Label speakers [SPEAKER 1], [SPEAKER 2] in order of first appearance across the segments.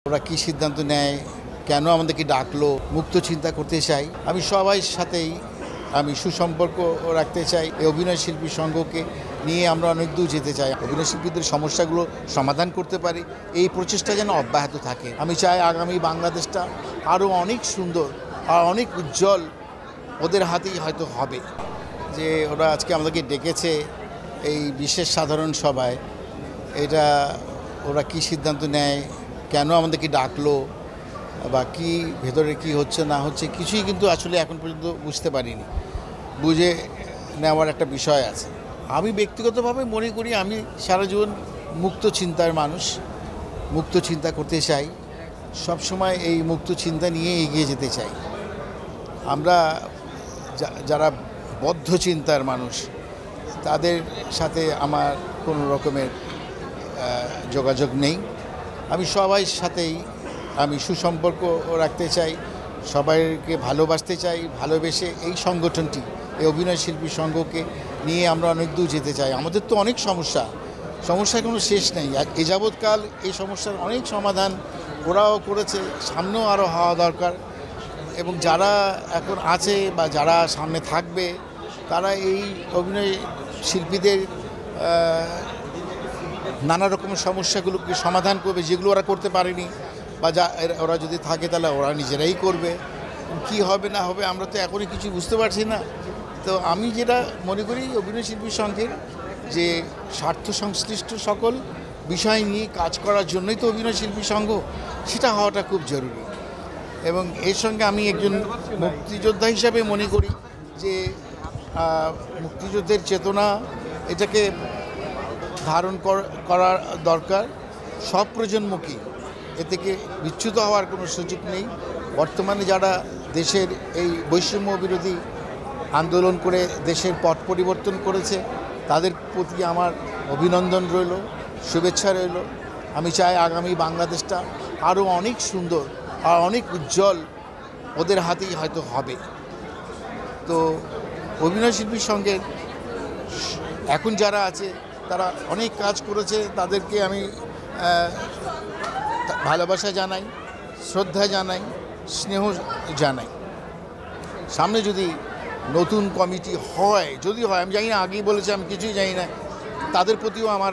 [SPEAKER 1] ওরা কি সিদ্ধান্ত নেয়, কেন আমাদেরকে ডাকলো, মুক্ত চিন্তা করতে চাই। আমি সবাই সাথেই আমি সুসম্পর্ক রাখতে চাই। এই অভিনয় শিল্পী সংঘকে নিয়ে আমরা অনেক দূর যেতে চাই। অভিনয় শিল্পীদের সমস্যাগুলো সমাধান করতে পারি, এই প্রচেষ্টা যেন অব্যাহত থাকে। আমি চাই আগামী বাংলাদেশটা আরও অনেক সুন্দর আর অনেক উজ্জ্বল ওদের হাতেই হয়তো হবে। যে ওরা আজকে আমাদেরকে ডেকেছে এই বিশেষ সাধারণ সভায়, এটা ওরা কি সিদ্ধান্ত নেয়, কেন আমাদেরকে ডাকলো বা কি ভেতরে কি হচ্ছে না হচ্ছে কিছুই কিন্তু আসলে এখন পর্যন্ত বুঝতে পারিনি। বুঝে নেওয়ার একটা বিষয় আছে। আমি ব্যক্তিগতভাবে মনে করি আমি সারা জীবন মুক্ত চিন্তার মানুষ, মুক্ত চিন্তা করতে চাই, সবসময় এই মুক্ত চিন্তা নিয়ে এগিয়ে যেতে চাই। আমরা যারা বদ্ধ চিন্তার মানুষ তাদের সাথে আমার কোনো রকমের যোগাযোগ নেই। আমি সবাই সাথেই আমি সুসম্পর্ক রাখতে চাই, সবাইকে ভালোবাসতে চাই। ভালোবেসে এই সংগঠনটি, এই অভিনয় শিল্পী সংঘকে নিয়ে আমরা অনেক দূর যেতে চাই। আমাদের তো অনেক সমস্যার কোনো শেষ নেই। আর এ যাবৎকাল এই সমস্যার অনেক সমাধান ওরাও করেছে, সামনেও আরও হওয়া দরকার। এবং যারা এখন আছে বা যারা সামনে থাকবে তারা এই অভিনয় শিল্পীদের নানা রকমের সমস্যাগুলোকে সমাধান করবে, যেগুলো ওরা করতে পারেনি, বা ওরা যদি থাকে তাহলে ওরা নিজেরাই করবে। কি হবে না হবে আমরা তো এখনই কিছু বুঝতে পারছি না। তো আমি যেটা মনে করি অভিনয় শিল্পী সংঘের যে স্বার্থ সংশ্লিষ্ট সকল বিষয় নিয়ে কাজ করার জন্যই তো অভিনয় শিল্পী সংঘ, সেটা হওয়াটা খুব জরুরি। এবং এর সঙ্গে আমি একজন মুক্তিযোদ্ধা হিসাবে মনে করি যে মুক্তিযুদ্ধের চেতনা এটাকে ধারণ করার দরকার। সব প্রজন্মকে এ থেকে বিচ্যুত হওয়ার কোনো সুযোগ নেই। বর্তমানে যারা দেশের এই বৈষম্য বিরোধী আন্দোলন করে দেশের পট পরিবর্তন করেছে তাদের প্রতি আমার অভিনন্দন রইল, শুভেচ্ছা রইল। আমি চাই আগামী বাংলাদেশটা আরও অনেক সুন্দর আর অনেক উজ্জ্বল ওদের হাতেই হয়তো হবে। তো অভিনয় শিল্পীর সঙ্গে এখন যারা আছে তারা অনেক কাজ করেছে, তাদেরকে আমি ভালোবাসা জানাই, শ্রদ্ধা জানাই, স্নেহ জানাই। সামনে যদি নতুন কমিটি হয়, যদি হয়, আমি জানি না, আগেই বলেছি আমি কিছুই জানি না, তাদের প্রতিও আমার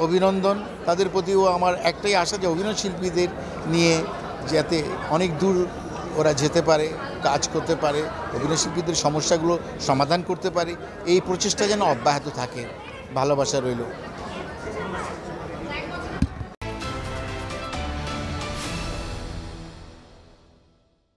[SPEAKER 1] অভিনন্দন। তাদের প্রতিও আমার একটাই আশা যে অভিনয় শিল্পীদের নিয়ে যাতে অনেক দূর ওরা যেতে পারে, কাজ করতে পারে, অভিনয় শিল্পীদের সমস্যাগুলো সমাধান করতে পারে, এই প্রচেষ্টা যেন অব্যাহত থাকে। ভালোবাসা রইল।